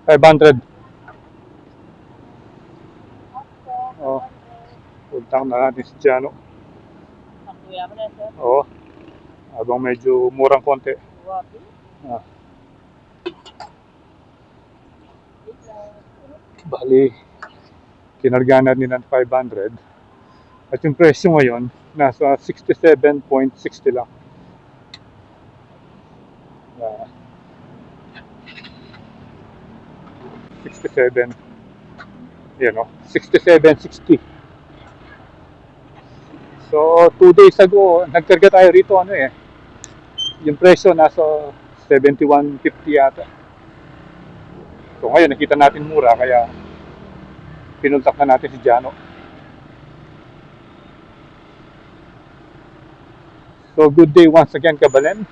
500. Oh, puntang na natin si Jano. Oo, habang medyo murang konti. Ah, bali, kinarga natin ng 500. At yung presyo ngayon, nasa 67.60 lang. Ah, 67, yan o, 67.60. So, 2 days ago, nagkarga tayo rito, ano eh, yung presyo nasa 71.50 yata. So, ngayon, nakita natin mura, kaya pinuntak na natin si Jano. So, good day once again, Kabalen.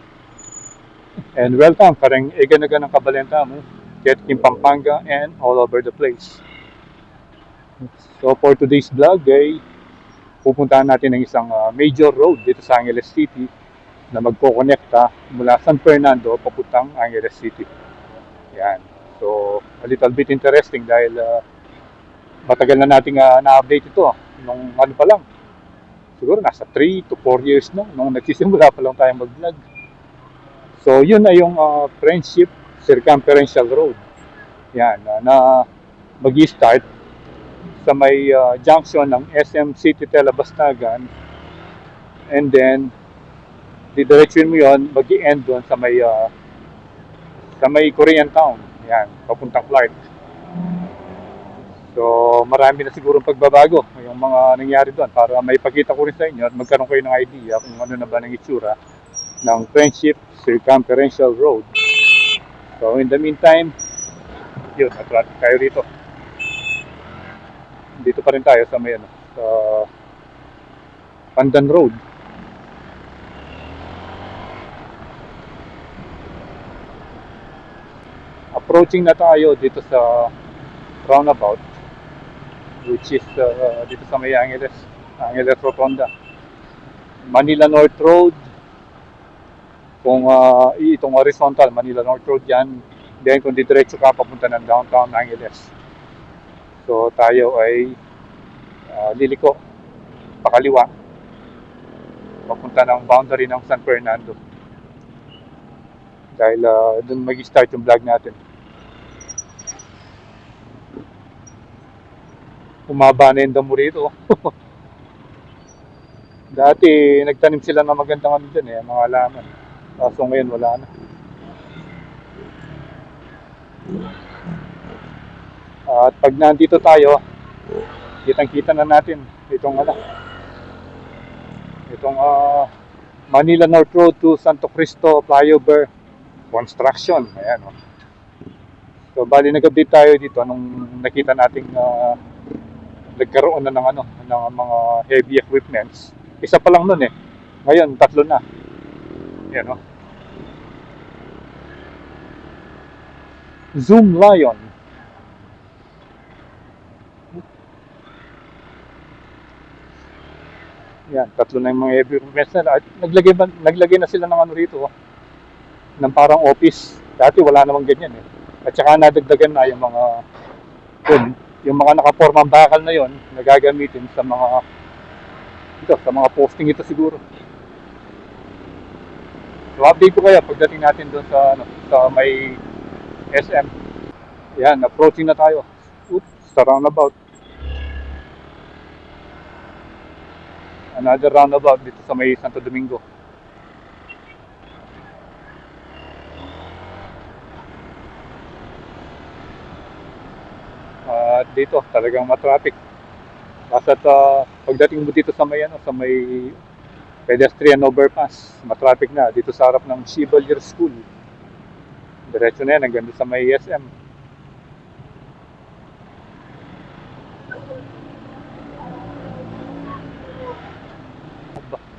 And welcome, kareng eganaga ng Kabalenta mo, Ket Kim Pampanga, and all over the place. So, for today's vlog, ay pupuntahan natin ng isang major road dito sa Angeles City na magkokonekta mula San Fernando papuntang Angeles City. Yan. So, a little bit interesting dahil matagal na nating na-update ito nung ano pa lang. Siguro nasa 3 to 4 years na nung nagsisimula pa lang tayong mag-vlog. So, yun na yung Friendship Circumferential Road. Yan, na mag-start sa may junction ng SM City Telebastagan, and then didiretsuin mo yon, mag-i-end doon sa may Korean Town. Yan, papuntang Clark. So, marami na siguro pagbabago yung mga nangyari doon para may pakita ko rin sa inyo at magkaroon kayo ng idea kung ano na ba ng itsura ng Friendship Circumferential Road. So, in the meantime, yun, attract tayo rito. Dito pa rin tayo sa may sa Pandan Road. Approaching na tayo dito sa roundabout, which is dito sa may Angeles Rotonda. Manila North Road, kung itong horizontal, Manila North Road yan. Then kung diretso ka papunta ng downtown Angeles. So tayo ay liliko, pakaliwa, papunta ng boundary ng San Fernando. Dahil doon mag-start yung vlog natin. Umaba na yung damo rito. Dati nagtanim sila ng magandang ano dyan mga halaman. Kaso ngayon wala na. At pag nandito tayo, kitang-kita na natin itong Manila North Road to Santo Cristo Flyover construction. Ayan, oh. So bali nag-update tayo dito nung nakita nating nagkaroon na ng mga heavy equipments. Isa pa lang nun eh. Ngayon 3 na. Ayan, oh. Zoom Lion. Yan, 3 na yung mga heavy equipments na. Naglagay na sila ng rito, oh, ng parang office. Dati wala namang ganyan eh. At saka nadagdagan na yung mga yung mga nakapormang bakal na yon na gagamitin sa mga posting ito siguro. So update ko kaya pagdating natin doon sa may SM. Yan, approaching na tayo. Oops, sa roundabout. Another roundabout dito sa may Santo Domingo. Dito talagang matraffic. Basta pagdating mo dito sa may pedestrian overpass, matraffic na dito sa harap ng Chevalier School. Diretso na yan hanggang sa may SM.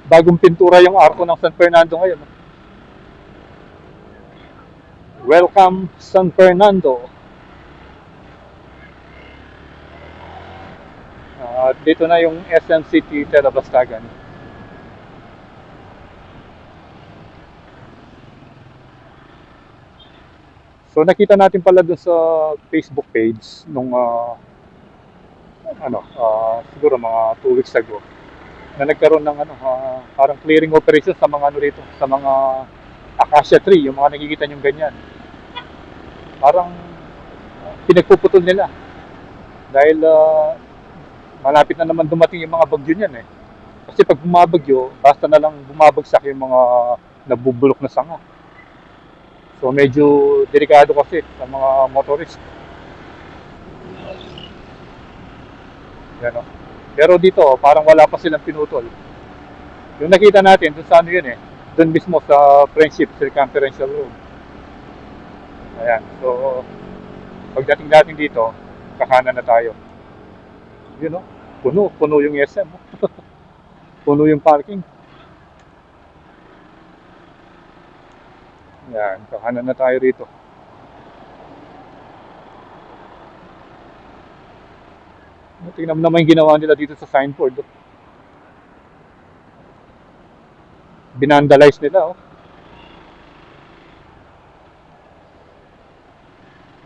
Bagong pintura yung arko ng San Fernando ngayon. Welcome San Fernando. Dito na yung SM City Telebastagan. So nakita natin pala doon sa Facebook page nung siguro mga 2 weeks ago na nagkaroon ng parang clearing operation sa mga ano rito, sa mga acacia tree, yung mga nakikita nyo ganyan. Parang pinagpuputol nila dahil malapit na naman dumating yung mga bagyo niyan eh. Kasi pag bumabagyo, basta na lang bumabagsak yung mga nabubulok na sanga. So medyo delikado kasi sa mga motorist. Yan, oh. Pero dito, parang wala pa silang pinutol. Yung nakita natin, dun sa ano yun eh, dun mismo sa Friendship Circumferential Road. Ayan, so pagdating natin dito, kakanan na tayo. Yun, oh, puno yung SM. Oh. Puno yung parking. Ayan, kakanan na tayo rito. Tingnan mo naman yung ginawa nila dito sa signboard. Oh. Binandalize nila, oh.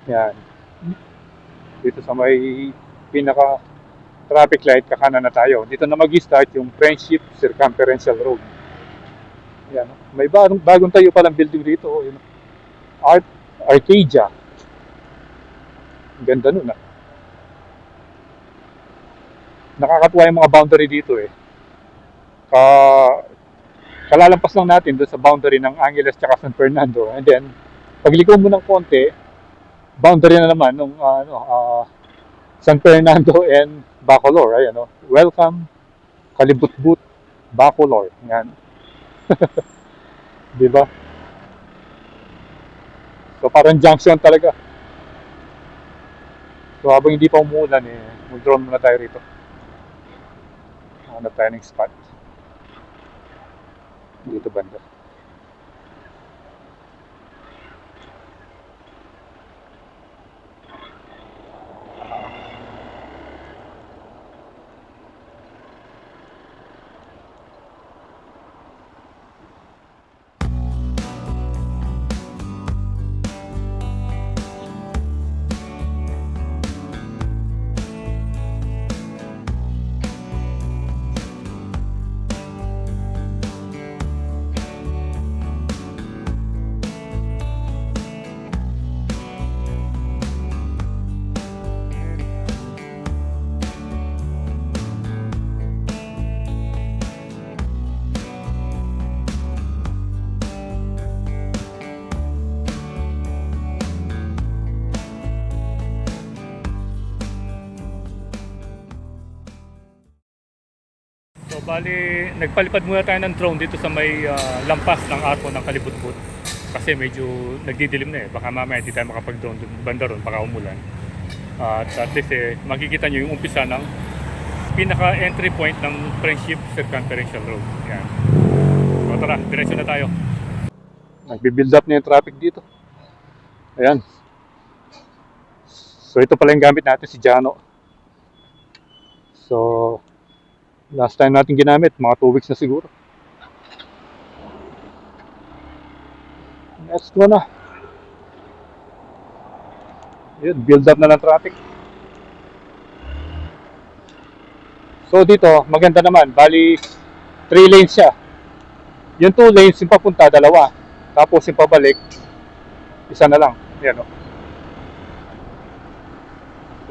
Yan. Dito sa may pinaka traffic light, kakanan na tayo. Dito na mag-start yung Friendship Circumferential Road. Yan. May bagong tayo palang building dito. Oh. Yun. Arcadia. Ganda nun, ah. Nakakatuwa yung mga boundary dito eh. Kalalampas lang natin doon sa boundary ng Angeles at San Fernando. And then, pagliko mo ng konti, boundary na naman ng San Fernando and Bacolor. Ayan, no? Welcome, Kalibutbut, Bacolor. Yan. Di ba? So parang junction talaga. So habang hindi pa umuulan eh, mag-drone muna tayo rito. Hanap tayo ng spot. Dito banda. So bali, nagpalipad muna tayo ng drone dito sa may lampas ng arko ng Kalibutbut. Kasi medyo nagdidilim na eh. Baka mamaya hindi tayo makapag-drone banda ron, baka umulan. At least makikita nyo yung umpisa ng pinaka-entry point ng Friendship Circumferential Road. Yan. So tara, diretso na tayo. Nagbi-build up na yung traffic dito. Ayan. So ito pala yung gamit natin, si Jano. So last time natin ginamit, mga 2 weeks na siguro. Let's go na. Yun, build up na ng traffic. So dito, maganda naman. Bali, 3 lanes siya. Yung 2 lanes, yung papunta, 2. Tapos yung pabalik, 1 na lang. Yan, oh.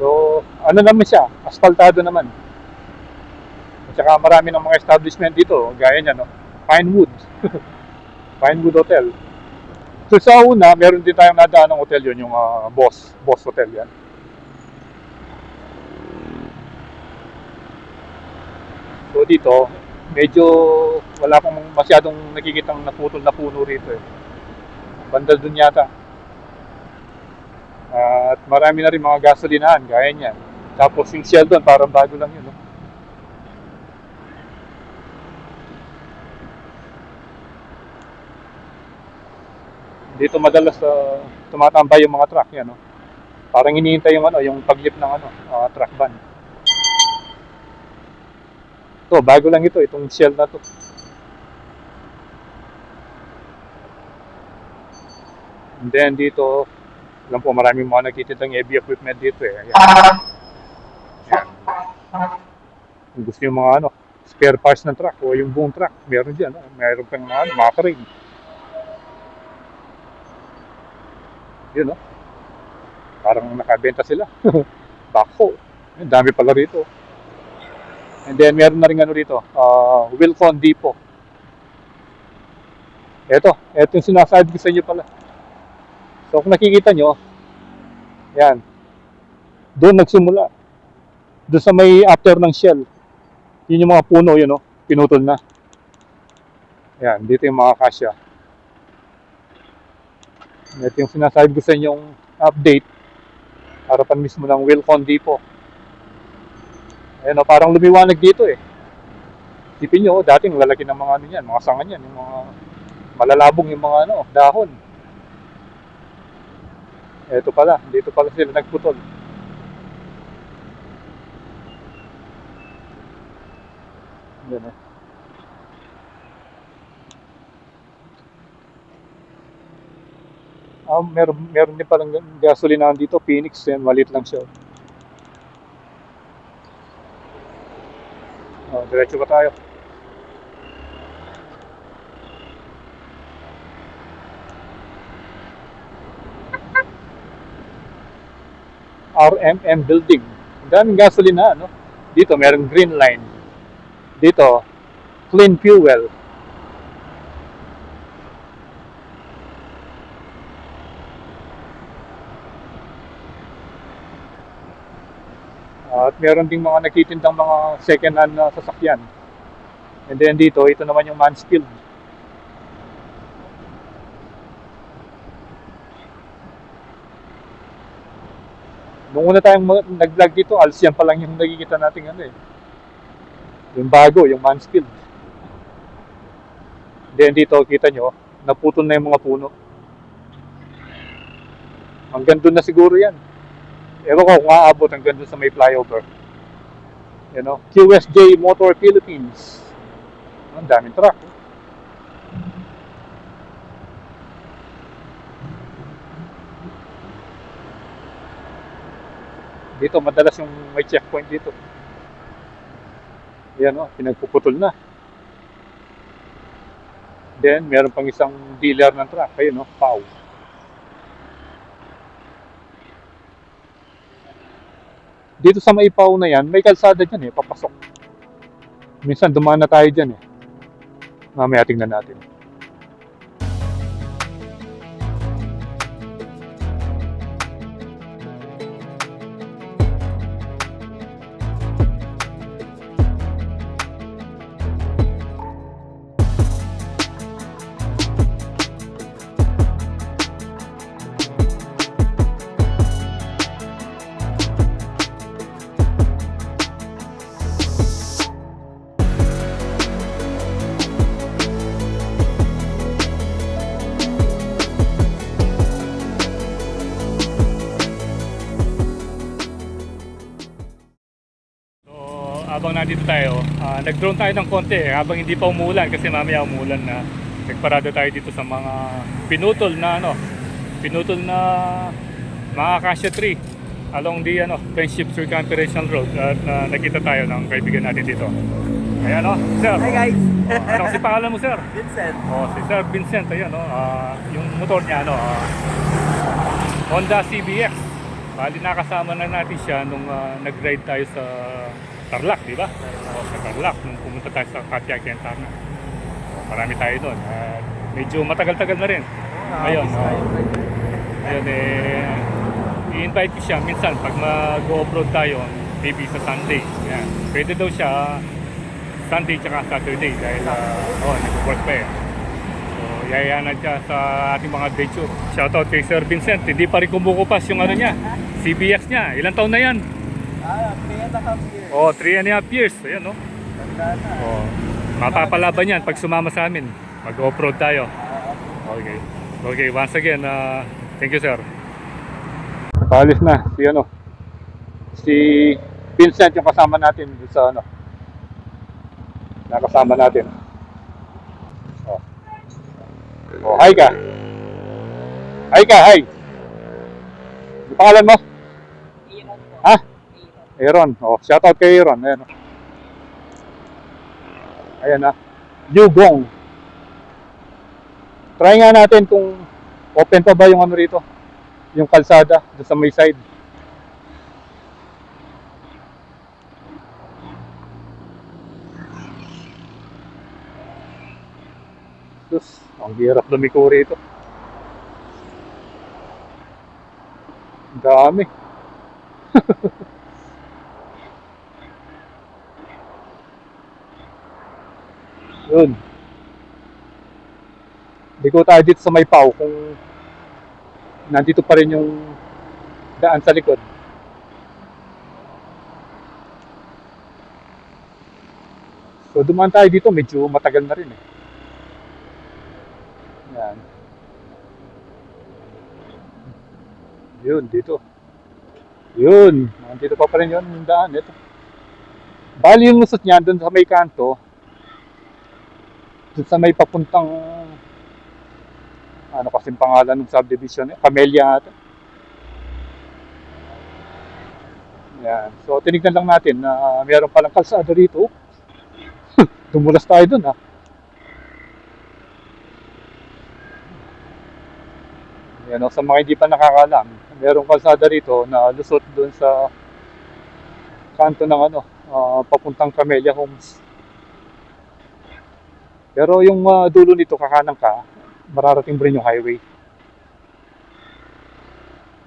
So, ano naman siya, asfaltado naman. At saka marami ng mga establishment dito, gaya niya, no? Pinewood. Pinewood Hotel. So sa una, meron din tayong nadaan ng hotel yun, yung Boss Hotel yan. So dito, medyo wala pang masyadong nakikitang naputol na puno rito eh. Bandal dun yata. At marami na rin mga gasolinahan, gaya niyan. Tapos yung Shell doon, parang bago lang yun, no? Dito madalas tumatambay yung mga truck yan, no? Parang hinihintay yung yung paglip ng truck van. So, bago lang ito, itong Shell na to. And then dito, Alam po, maraming mga nagtitindang heavy equipment dito eh. Ayan. Ayan. Kung gusto yung mga spare parts ng truck o yung buong truck, meron dyan. Meron pang mga crane. Yun, parang nakabenta sila. Backhoe. Ang dami pala rito. And then meron na rin rito, Wilcon Depot. Ito yung sinasabi ko sa inyo pala. So kung nakikita nyo, yan, doon nagsimula. Doon sa may after ng Shell. Yun yung mga puno, yun pinutol na. Yan, dito yung mga kasya. Ito yung sinasabi ko sa inyong update. Harapan mismo ng Wilcon Depot. Ayan parang lumiwanag dito eh. Isipin nyo, dating lalaki ng mga yan, mga sanga yan, yung mga malalabong yung mga dahon. Ito pala, dito pala sila nagputol. Yan meron din palang gasolinahan dito, Phoenix, maliit lang siya. Diretso pa tayo. RMM Building. Ang daming gasolina, Dito, merong green line. Dito, clean fuel. At meron ding mga nagtitindang mga second hand na sasakyan. And then dito, ito naman yung Mansfield. Nung una tayong nag-vlog dito, Alsian pa lang yung nakikita natin yung bago, yung Mansfield. Then dito, kita nyo, naputol na yung mga puno. Hanggang doon na siguro yan. Ewan ko kung aabot hanggang doon sa may flyover. QSJ Motor Philippines. Ang daming truck. Dito, madalas yung may checkpoint dito. Yan pinagpuputol na. Then, meron pang isang dealer ng truck. Ayun PAW. Dito sa may PAW na yan, may kalsada dyan papasok. Minsan dumaan na tayo dyan Mamaya tingnan natin. Habang nandito tayo, nag-drone tayo ng konti habang hindi pa umulan kasi mamaya umulan na. Nagparado tayo dito sa mga pinutol na mga acacia tree along the Friendship Circumferential Road at nakita tayo ng kaibigan natin dito. Ayan sir. Hi guys. Ano kasi pangalan mo sir? Vincent. Si Sir Vincent, ayan yung motor niya Honda CBX. Bali nakasama na natin siya nung nag-ride tayo sa Tarlac, di ba? Sa Tarlac, nung pumunta tayo sa Katia Quintana. Marami tayo doon. Medyo matagal-tagal na rin. Ayun, i-invite ko siya minsan pag mag-off-road tayo, maybe sa Sunday. Yan. Pwede daw siya Sunday tsaka Saturday dahil nag-work pa So, yayanan siya sa ating mga adventure. Shoutout kay Sir Vincent. Hindi pa rin kumukupas yung niya, CBX niya. Ilang taon na yan? 3.5 years. 3.5 years. Ayan, mapapalaban yan pag sumama sa amin. Mag-off-road tayo. Okay, once again, thank you, sir. Paalis na si Vincent yung kasama natin sa nakasama natin. Hi ka. Hi. pangalan mo? Iron po. Ha? Iron. Aaron. Oh, shoutout kay Aaron. Ayan. Ayan na. Yugong. Try nga natin kung open pa ba yung ano rito. Yung kalsada doon sa may side. Diyos, ang hirap lumiko rito. Ang dami. Yun. Liko tayo dito sa may Pau kung nandito pa rin yung daan sa likod. So dumaan tayo dito, medyo matagal na rin eh. Yan. Yun, dito. Yun, nandito pa rin yun yung daan. Ito. Bali yung lusot niya doon sa may kanto, doon sa may papuntang ano kasing pangalan ng subdivision, Camellia ata. Yan. So tinignan lang natin na mayroon palang kalsada rito. Dumulas tayo dun ha. Yan, sa mga hindi pa nakakalam, mayroong kalsada rito na lusot dun sa kanto ng ano, papuntang Camellia Homes. Pero yung dulo nito, kakanan ka, mararating mo rin yung highway.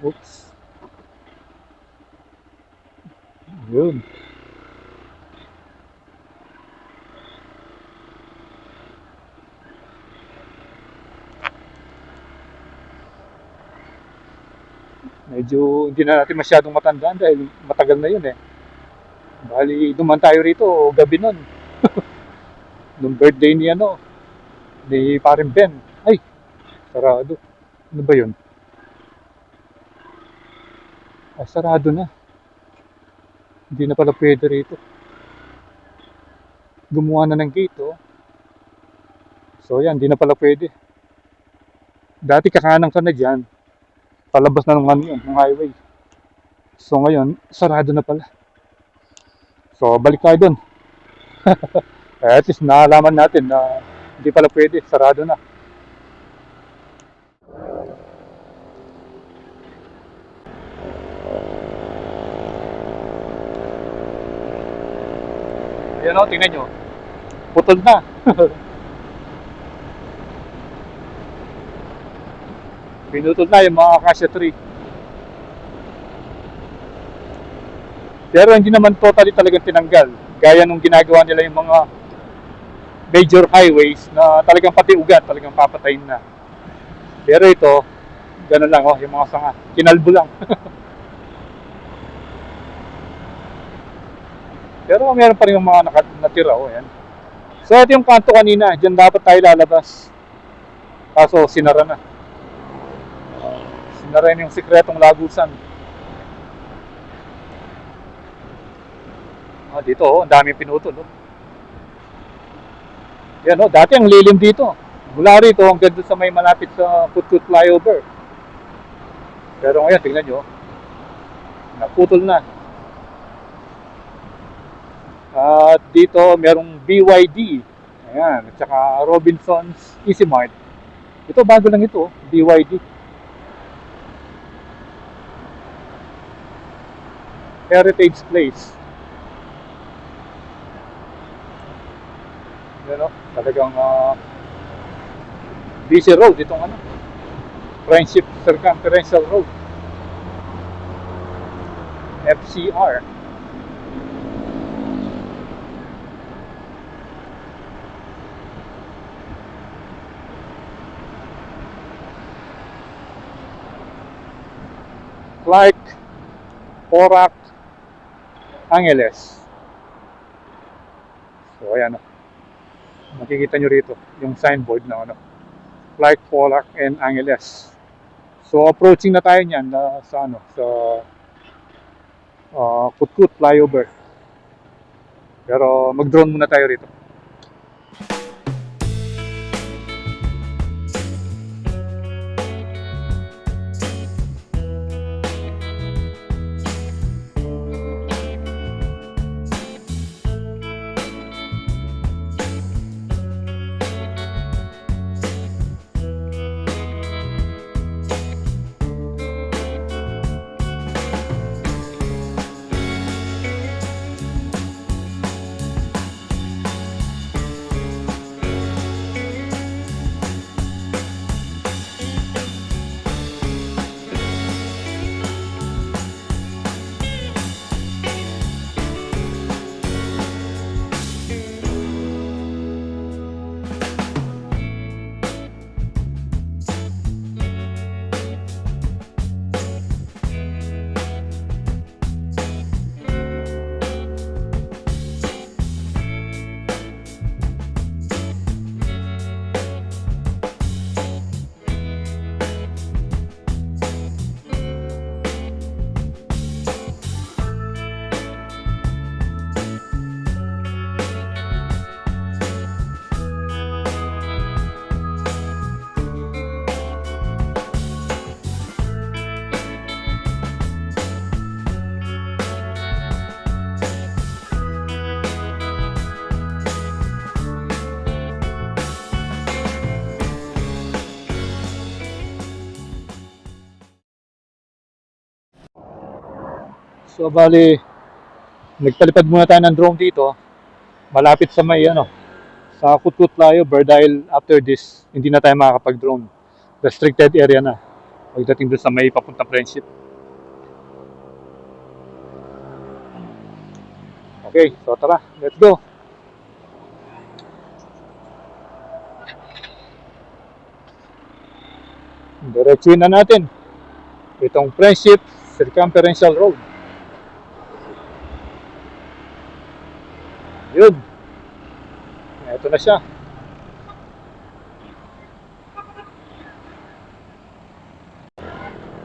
Oops. Yun. Medyo hindi na natin masyadong matandaan dahil matagal na yun eh. Bali, duman tayo rito gabi nun. Nung birthday ni ano, ni Paring Ben. Ay, sarado. Ano ba yun? Ay, sarado na. Hindi na pala pwede rito. Gumawa na ng gate, oh. So yan, hindi na pala pwede. Dati kakanan ka na dyan. Palabas na ng ano yun, ng highway. So ngayon, sarado na pala. So balik tayo dun. At least naalaman natin na hindi pala pwede, sarado na. Ayan o, tingnan nyo. Putol na. Pinutol na yung mga acacia tree. Pero hindi naman totally talagang tinanggal. Gaya nung ginagawa nila yung mga major highways na talagang pati ugat, talagang papatayin na. Pero ito, ganun lang oh, yung mga sanga. Kinalbo lang. Pero meron pa rin yung mga natira oh, yan. So ito yung kanto kanina, dyan dapat tayo lalabas. Kaso sinara na. Sinara yung sikretong lagusan. Dito oh, ang daming pinutol oh. Yan oh, dati ang lilim dito. Mula rito hanggang doon sa may malapit sa Kutkut flyover. Pero ngayon, tingnan nyo, naputol na. At dito merong BYD. Ayan, at saka Robinson's Easy Mart. Ito bago lang ito, BYD. Heritage Place. Yan o, talagang busy road itong ano, Friendship Circumferential Road, FCR. Clark, Porac, Angeles. So ayan o. Makikita nyo rito yung signboard ng ano, Clark, Porac, and Angeles. So approaching na tayo niyan sa ano, sa Kutkut flyover. Pero mag-drone muna tayo rito. So, bali, nagpalipad muna tayo ng drone dito. Malapit sa may, sa Kutkut flyover dahil after this, hindi na tayo makakapag-drone. Restricted area na. Pagdating doon sa may papuntang Friendship. Okay, so tara, let's go. Diretsuin na natin itong Friendship Circumferential Road. Yun. Ito na siya.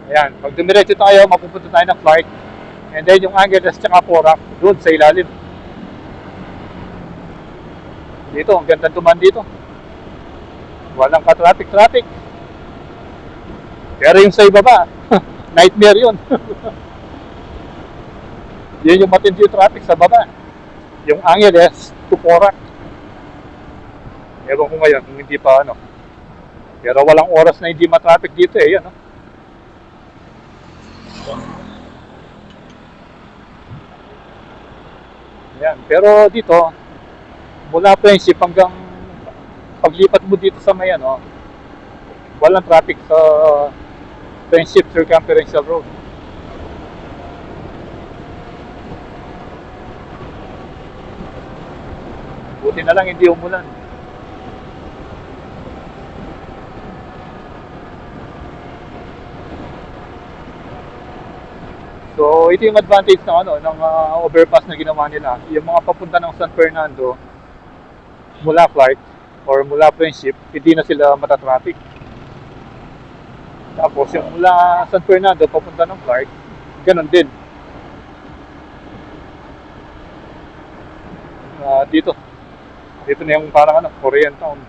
Ayan, pag dumiretso tayo, mapupunta tayo ng Clark. And then yung Angeles tsaka Porac, doon sa ilalim. Dito, ang ganda duman dito. Walang ka-traffic. Pero yung sa ibaba, nightmare yun. Yun yung matindi yung traffic sa baba. Yung Angeles to Porac. Ewan ko ngayon kung hindi pa Pero walang oras na hindi matraffic dito yan. Yan. Pero dito, mula Friendship hanggang paglipat mo dito sa may walang traffic sa Friendship Circumferential Road. Buti na lang hindi umulan. So, ito yung advantage ng overpass na ginawa nila. Yung mga papunta ng San Fernando mula Clark or mula Friendship, hindi na sila matatraffic. Tapos yung mula San Fernando papunta ng Clark, ganun din. Dito na yung parang Korean Town.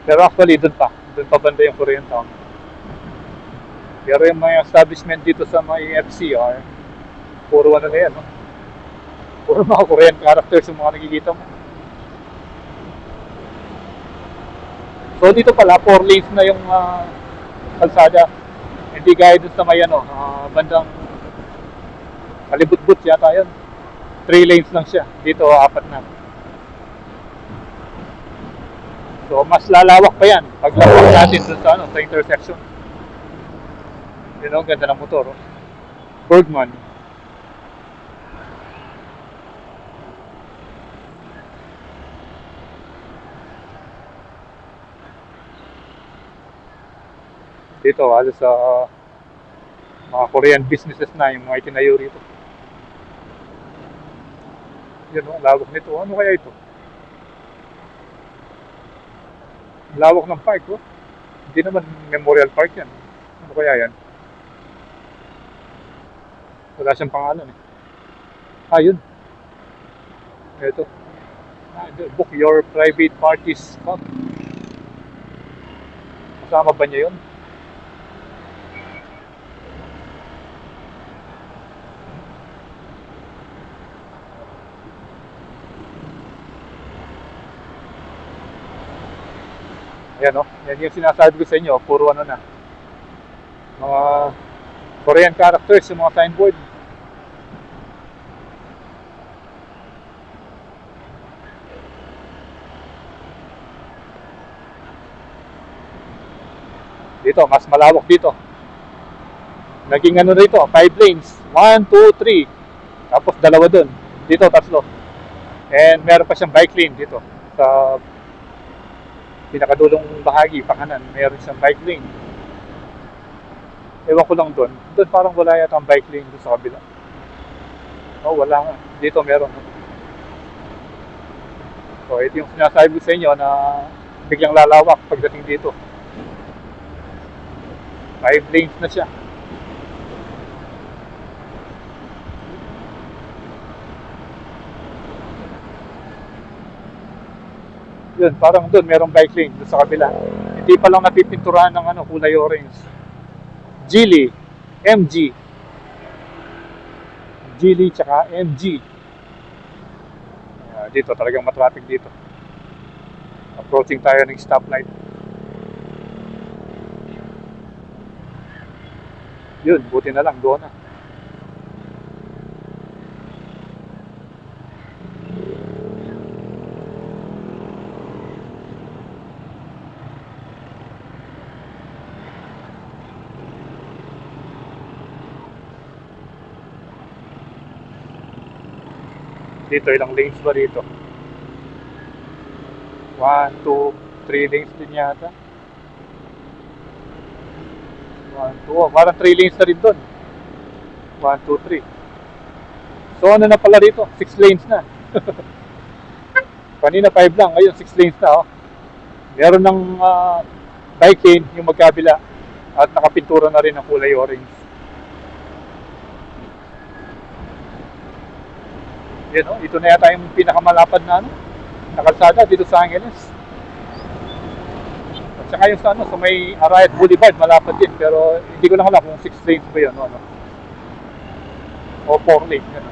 Pero actually doon pa banda yung Korean Town. Pero yung mga establishment dito sa may FCR, puro na yan, Puro mga Korean characters yung mga nakikita mo. So dito pala, 4 lanes na yung kalsada. Hindi gaya dun sa may bandang Kalibutbut yata yun. 3 lanes lang siya. Dito, 4 na. So mas lalawak pa yan paglapag natin dun sa intersection. Yun ang ganda ng motor. Bergman. Dito, halos sa mga Korean businesses na yung mga itinayo rito. Yun lawak nito. Ano kaya ito? Lawak ng park, Hindi naman Memorial Park yan. Ano kaya yan? Wala siyang pangalan yun. Ito. Book your private parties club. Kasama ba niya yun? Ayan yan yung sinasabi ko sa inyo, puro na. Mga Korean characters yung mga signboard. Dito, mas malawak dito. Naging rito, 5 lanes. 1, 2, 3. Tapos dalawa dun. Dito, 3. And meron pa siyang bike lane dito. Sa pinakadulong bahagi, pakanan, meron siyang bike lane. Ewan ko lang dun. Dun parang wala yata ang bike lane dun sa kabila. Wala nga. Dito meron. So, ito yung sinasabi ko sa inyo na biglang lalawak pagdating dito. 5 lanes na siya. Yun, parang doon merong bike lane doon sa kabila. Hindi pa lang napipinturahan ng kulay orange. Geely, MG. Geely tsaka MG. Dito talagang matraffic dito. Approaching tayo ng stoplight. Yun, buti na lang doon na. Dito, ilang lanes ba dito? 1, 2, 3 lanes din yata. 1, 2, oh, parang 3 lanes na rin doon. 1, 2, 3. So ano na pala dito? 6 lanes na. Kanina 5 lang, ngayon 6 lanes na, oh. Meron ng bike lane yung magkabila at nakapintura na rin ng kulay orange. Yan, oh, ito na yata yung pinakamalapad na na kalsada dito sa Angeles. At saka yung sa may Arayat Boulevard, malapad din. Pero hindi ko lang alam kung 6 lanes ba yun, ano? O 4 lane, yan.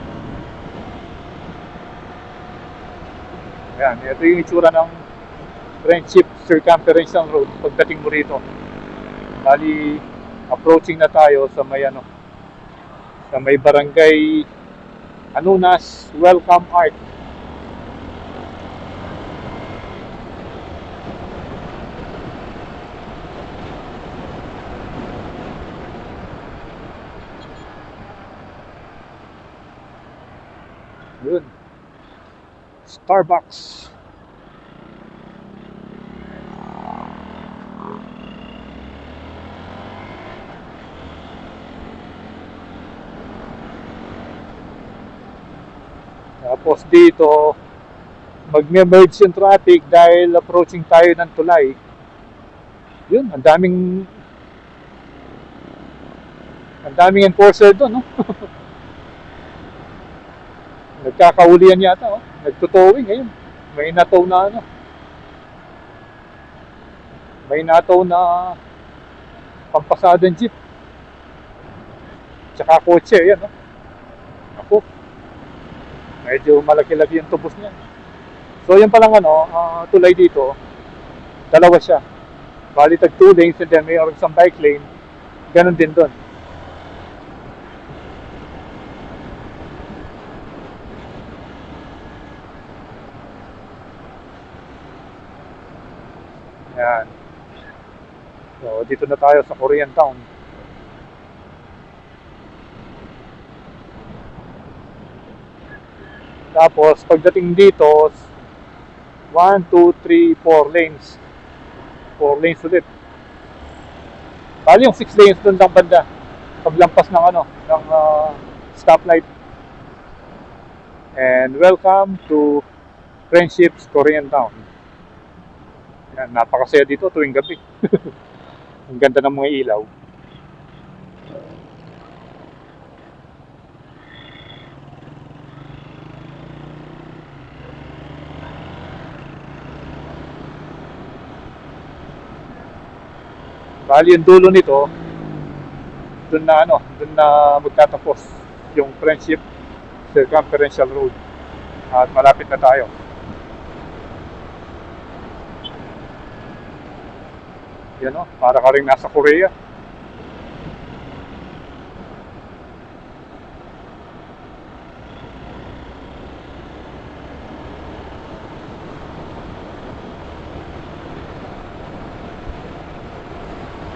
Ayan, ito yung itsura ng Friendship Circumferential Road pagdating mo rito. Bali, approaching na tayo sa may sa may barangay Anunas Welcome Art. Yun. Starbucks. Tapos dito, mag-merge yung traffic dahil approaching tayo ng tulay. Yun, ang daming enforcer doon, no? Nagkakaulian yata, oh. Nagtutowing ngayon. May nataw na may nataw na pampasadang jeep. Tsaka kotse, yan, no? Ako, medyo malaki-laki yung tubos niya. So yan palang tulay dito, dalawa siya. Bali tag 2 lanes and then may isang bike lane. Ganon din doon. Yan. So dito na tayo sa Koreantown. Tapos pagdating dito, 1, 2, 3, 4 lanes. 4 lanes ulit. Bali yung 6 lanes doon ng banda. Paglampas ng ng stoplight. And welcome to Friendships Koreantown. Yan, napakasaya dito tuwing gabi. Ang ganda ng mga ilaw. Bali yung dulo nito, doon na magtatapos yung Friendship Circumferential Road. At malapit na tayo. Yan, para ka rin nasa Korea.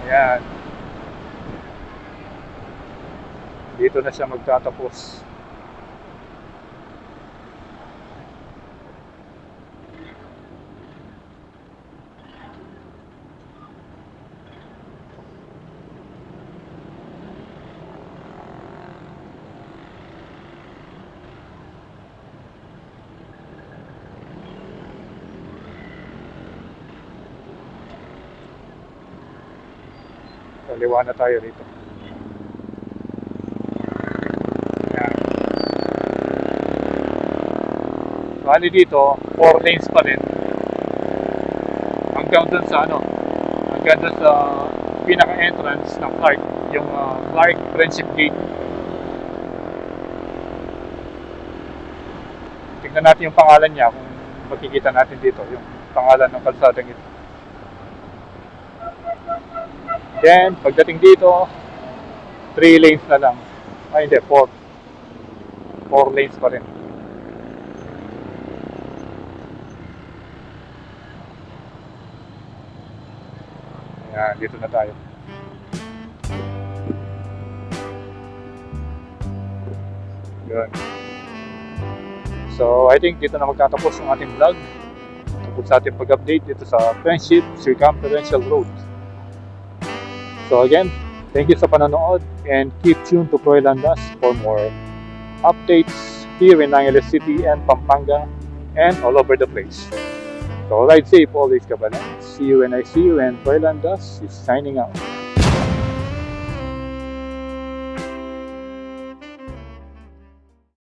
Ayan. Dito na siya magtatapos. Kaliwa na tayo rito. Ayan. Bali dito, 4 lanes pa rin. Hanggang dun sa hanggang dun sa pinaka-entrance ng Clark, yung Clark Friendship Gate. Tingnan natin yung pangalan niya kung makikita natin dito, yung pangalan ng kalsadang ito. Then, pagdating dito, 3 lanes na lang. Ay, hindi, 4. 4 lanes pa rin. Ayan, dito na tayo. Yun. So, I think dito na magtatapos ang ating vlog. Tungkol sa ating pag-update dito sa Friendship Circumferential Road. So again, thank you sa panonood and keep tuned to Proylandas for more updates here in Angeles City and Pampanga and all over the place. So ride safe always, kabalan. See you when I see you, and Proylandas is signing out.